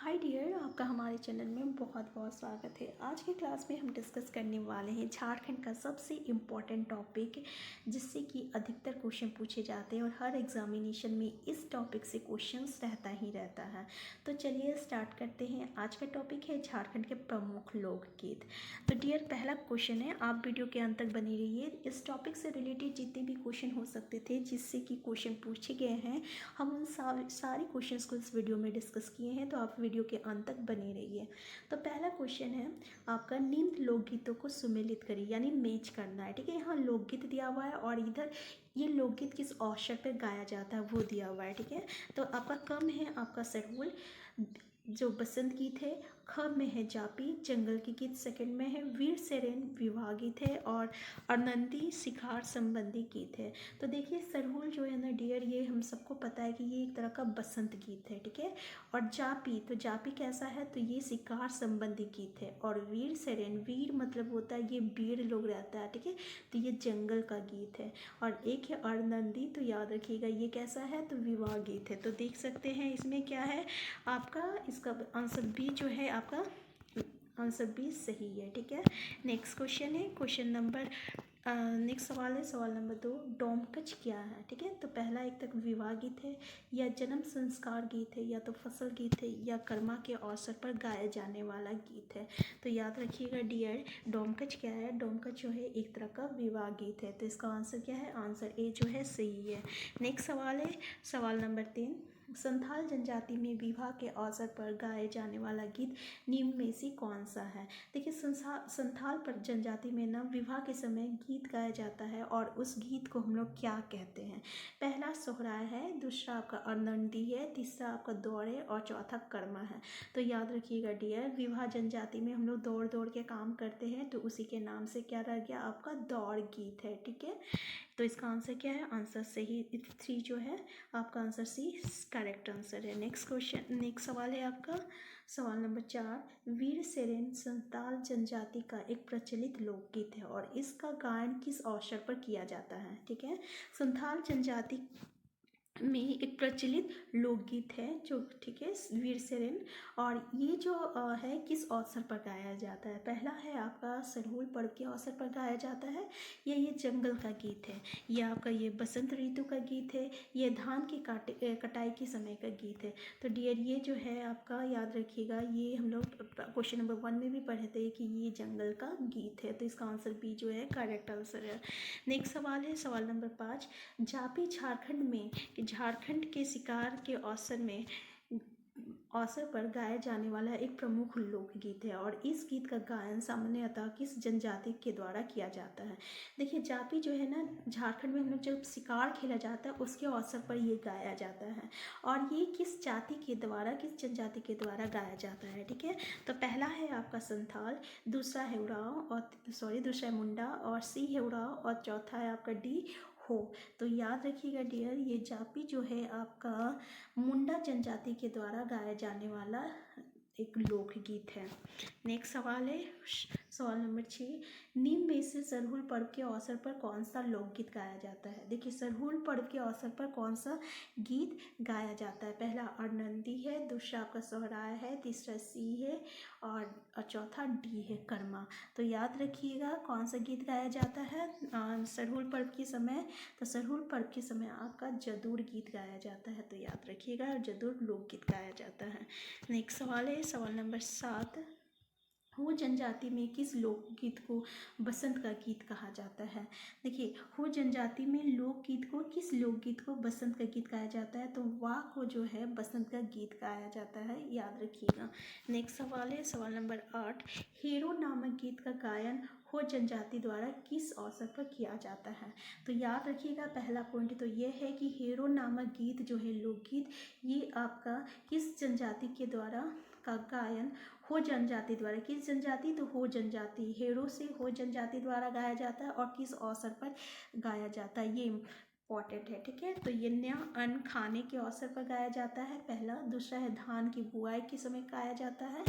Hi dear, आपका हमारे channel में बहुत बहुत स्वागत है। आज के क्लास में हम डिस्कस करने वाले हैं झारखंड का सबसे इम्पॉर्टेंट टॉपिक, जिससे कि अधिकतर क्वेश्चन पूछे जाते हैं और हर एग्जामिनेशन में इस टॉपिक से क्वेश्चंस रहता ही रहता है। तो चलिए स्टार्ट करते हैं। आज का टॉपिक है झारखंड के प्रमुख लोकगीत। तो डियर, पहला क्वेश्चन है, आप वीडियो के अंत तक बने रहिए। इस टॉपिक से रिलेटेड जितने भी क्वेश्चन हो सकते थे जिससे कि क्वेश्चन पूछे गए हैं, हम उन सारे क्वेश्चंस को इस वीडियो में डिस्कस किए हैं, तो आप वीडियो के अंत तक बने रहिए। तो पहला क्वेश्चन है आपका, निम्न लोकगीतों को सुमेलित करिए, यानी मैच करना है। ठीक है, यहाँ लोकगीत दिया हुआ है और इधर ये लोकगीत किस अवसर पर गाया जाता है वो दिया हुआ है। ठीक है, तो आपका कम है आपका सरहुल, जो बसंत गीत है। ख में है जापी, जंगल के गीत। सेकंड में है वीर सेरेन, विवाह गीत है। और अरनंदी शिकार संबंधी गीत है। तो देखिए सरहुल जो है ना डियर, ये हम सबको पता है कि ये एक तरह का बसंत गीत है। ठीक है, और जापी, तो जापी कैसा है, तो ये शिकार संबंधी गीत है। और वीर सेरेन, वीर मतलब होता है ये वीर लोग रहता है। ठीक है, तो ये जंगल का गीत है। और एक है अरनंदी, तो याद रखिएगा ये कैसा है, तो विवाह गीत है। तो देख सकते हैं इसमें क्या है आपका, इसका आंसर बी जो है आपका आंसर बी सही है। ठीक है, नेक्स्ट क्वेश्चन है, क्वेश्चन नंबर नेक्स्ट सवाल है, सवाल नंबर 2, डोमकच क्या है। ठीक है, तो पहला एक तक विवाह गीत है, या जन्म संस्कार गीत है, या तो फसल गीत है, या कर्मा के अवसर पर गाए जाने वाला गीत है। तो याद रखिएगा डियर, डोमकच क्या है, डोमकच जो है एक तरह का विवाह गीत है। तो इसका आंसर क्या है, आंसर ए जो है सही है। नेक्स्ट सवाल है, सवाल नंबर 3, संथाल जनजाति में विवाह के अवसर पर गाए जाने वाला गीत निम्न में से कौन सा है। देखिए संथाल पर जनजाति में ना विवाह के समय गीत गाया जाता है, और उस गीत को हम लोग क्या कहते हैं। पहला सोहराय है, दूसरा आपका अरनंदी है, तीसरा आपका दौड़ है, और चौथा कर्मा है। तो याद रखिएगा डियर, विवाह जनजाति में हम लोग दौड़ दौड़ के काम करते हैं, तो उसी के नाम से क्या रह गया आपका, दौड़ गीत है। ठीक है, तो इसका आंसर क्या है, आंसर सही 3 जो है आपका आंसर सी करेक्ट आंसर है। नेक्स्ट क्वेश्चन, नेक्स्ट सवाल है आपका, सवाल नंबर 4, वीर सेरेन संथाल जनजाति का एक प्रचलित लोकगीत है, और इसका गायन किस अवसर पर किया जाता है। ठीक है, संथाल जनजाति में एक प्रचलित लोकगीत है जो, ठीक है, वीर सेरेन, और ये जो है किस अवसर पर गाया जाता है। पहला है आपका सरहुल पर्व के अवसर पर गाया जाता है, या ये जंगल का गीत है, या आपका ये बसंत ऋतु का गीत है, ये धान की कटाई के समय का गीत है। तो डियर ये जो है आपका याद रखिएगा, ये हम लोग क्वेश्चन नंबर 1 में भी पढ़े थे कि ये जंगल का गीत है। तो इसका आंसर बी जो है करेक्ट आंसर है। नेक्स्ट सवाल है, सवाल नंबर 5, जापी झारखंड के शिकार के अवसर पर गाया जाने वाला एक प्रमुख लोकगीत है, और इस गीत का गायन सामान्यतः किस जनजाति के द्वारा किया जाता है। देखिए जापी जो है ना, झारखंड में हम लोग जब शिकार खेला जाता है उसके अवसर पर ये गाया जाता है, और ये किस जाति के द्वारा, किस जनजाति के द्वारा गाया जाता है। ठीक है, तो पहला है आपका संथाल, दूसरा है उरांव, और दूसरा है मुंडा, और सी है उरांव, और चौथा है आपका डी हो। तो याद रखिएगा डियर, ये जापी जो है आपका मुंडा जनजाति के द्वारा गाया जाने वाला एक लोकगीत है। नेक्स्ट सवाल है, सवाल नंबर 6, निम्न में से सरहुल पर्व के अवसर पर कौन सा लोकगीत गाया जाता है। देखिए सरहुल पर्व के अवसर पर कौन सा गीत गाया जाता है। पहला अरनंदी है, दूसरा आपका सोहराय है, तीसरा सी है, और चौथा डी है कर्मा। तो याद रखिएगा कौन सा गीत गाया जाता है सरहुल पर्व के समय। तो सरहुल पर्व के समय आपका जदूर गीत गाया जाता है। तो याद रखिएगा जदूर लोकगीत गाया जाता है। नेक्स्ट सवाल है, सवाल नंबर 7, हो जनजाति में किस लोकगीत को बसंत का गीत कहा जाता है। देखिए हो जनजाति में लोकगीत को, किस लोकगीत को बसंत का गीत गाया जाता है, तो वाह को जो है बसंत का गीत गाया जाता है, याद रखिएगा। नेक्स्ट सवाल है, सवाल नंबर 8, हीरो नामक गीत का गायन हो जनजाति द्वारा किस अवसर पर किया जाता है। तो याद रखिएगा पहला पॉइंट तो ये है कि हीरो नामक गीत जो है लोकगीत, ये आपका किस जनजाति के द्वारा का गायन हो जनजाति द्वारा, किस जनजाति, तो हो जनजाति, हेरो से हो जनजाति द्वारा गाया जाता है, और किस अवसर पर गाया जाता है, ये इम्पॉर्टेंट है, ठीक है। तो ये नया अन्न खाने के अवसर पर गाया जाता है, पहला। दूसरा है धान की बुआई के समय गाया जाता है।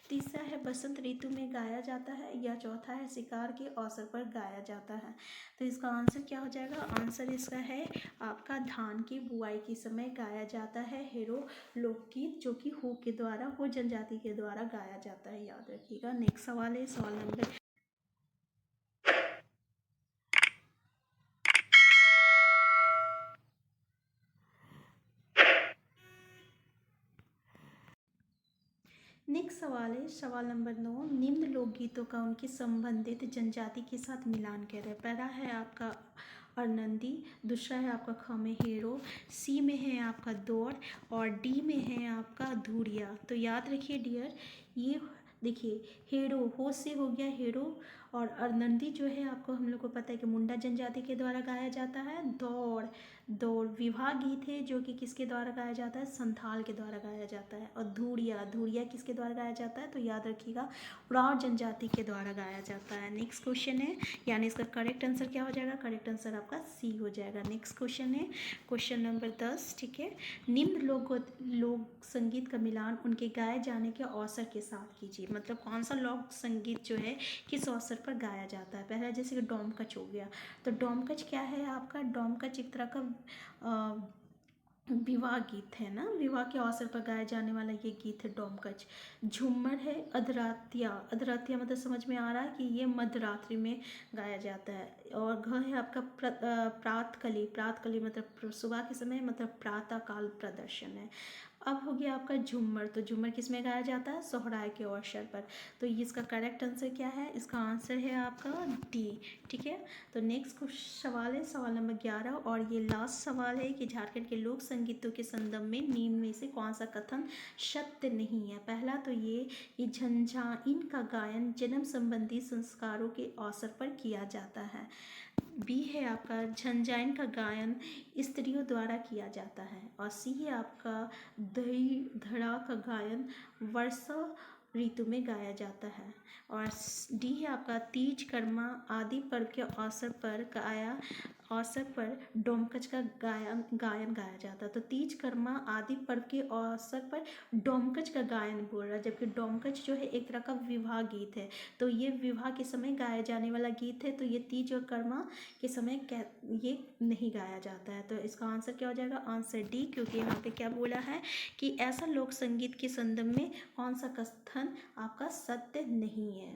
तीसरा है बसंत ऋतु में गाया जाता है। या चौथा है शिकार के अवसर पर गाया जाता है। तो इसका आंसर क्या हो जाएगा? आंसर इसका है आपका धान की बुआई के समय गाया जाता है हेरो लोकगीत, जो कि हो के द्वारा, हो जनजाति के द्वारा गाया जाता है, याद रखिएगा। नेक्स्ट सवाल है सवाल नंबर नेक्स्ट सवाल है सवाल नंबर 9। निम्न लोकगीतों का उनकी संबंधित जनजाति के साथ मिलान करें। पहला है आपका अरनंदी, दूसरा है आपका ख में हेरो, सी में है आपका दौड़ और डी में है आपका धूरिया। तो याद रखिए डियर, ये देखिए हेरो, हो से हो गया हेरो, और अरनंदी जो है आपको हम लोग को पता है कि मुंडा जनजाति के द्वारा गाया जाता है। दौड़, दौड़ विवाह गीत है जो कि किसके द्वारा गाया जाता है? संथाल के द्वारा गाया जाता है। और धूरिया, धूरिया किसके द्वारा गाया जाता है? तो याद रखिएगा उरांव जनजाति के द्वारा गाया जाता है। नेक्स्ट क्वेश्चन है, यानी इसका करेक्ट आंसर क्या हो जाएगा? करेक्ट आंसर आपका सी हो जाएगा। नेक्स्ट क्वेश्चन है क्वेश्चन नंबर 10, ठीक है। निम्न लोक संगीत का मिलान उनके गाए जाने के अवसर के साथ कीजिए। मतलब कौन सा लोक संगीत जो है किस अवसर पर गाया जाता है? पहला जैसे कि डोमकच हो गया, तो डोमकच क्या है आपका? डोमकच एक तरह का विवाह गीत है ना, विवाह के अवसर पर गाया जाने वाला ये गीत है डोमकच। झूमर है अधरातिया, अधरातिया मतलब समझ में आ रहा है कि ये मध्यरात्रि में गाया जाता है। और घ है आपका प्रातकली, प्रातकली मतलब सुबह के समय, मतलब प्रातः काल प्रदर्शन है। अब हो गया आपका झूमर, तो झूमर किस में गाया जाता है? सोहराय के अवसर पर। तो इसका करेक्ट आंसर क्या है? इसका आंसर है आपका डी, ठीक है। तो नेक्स्ट सवाल है सवाल नंबर 11, और ये लास्ट सवाल है कि झारखंड के लोक संगीतों के संदर्भ में निम्न में से कौन सा कथन सत्य नहीं है? पहला तो ये झंझाइन का गायन जन्म संबंधी संस्कारों के अवसर पर किया जाता है। बी है आपका झंझाइन का गायन स्त्रियों द्वारा किया जाता है। और सी है आपका दही धड़ा का गायन वर्षा ऋतु में गाया जाता है। और डी है आपका तीज कर्मा आदि पर्व के अवसर पर डोमकच का गायन गाया जाता है। तो तीज कर्मा आदि पर्व के अवसर पर डोमकच का गायन बोल रहा है, जबकि डोमकच जो है एक तरह का विवाह गीत है। तो ये विवाह के समय गाया जाने वाला गीत है, तो ये तीज और कर्मा के समय ये नहीं गाया जाता है। तो इसका आंसर क्या हो जाएगा? आंसर डी, क्योंकि यहाँ पे क्या बोला है कि ऐसा लोक संगीत के संदर्भ में कौन सा कथन आपका सत्य नहीं है।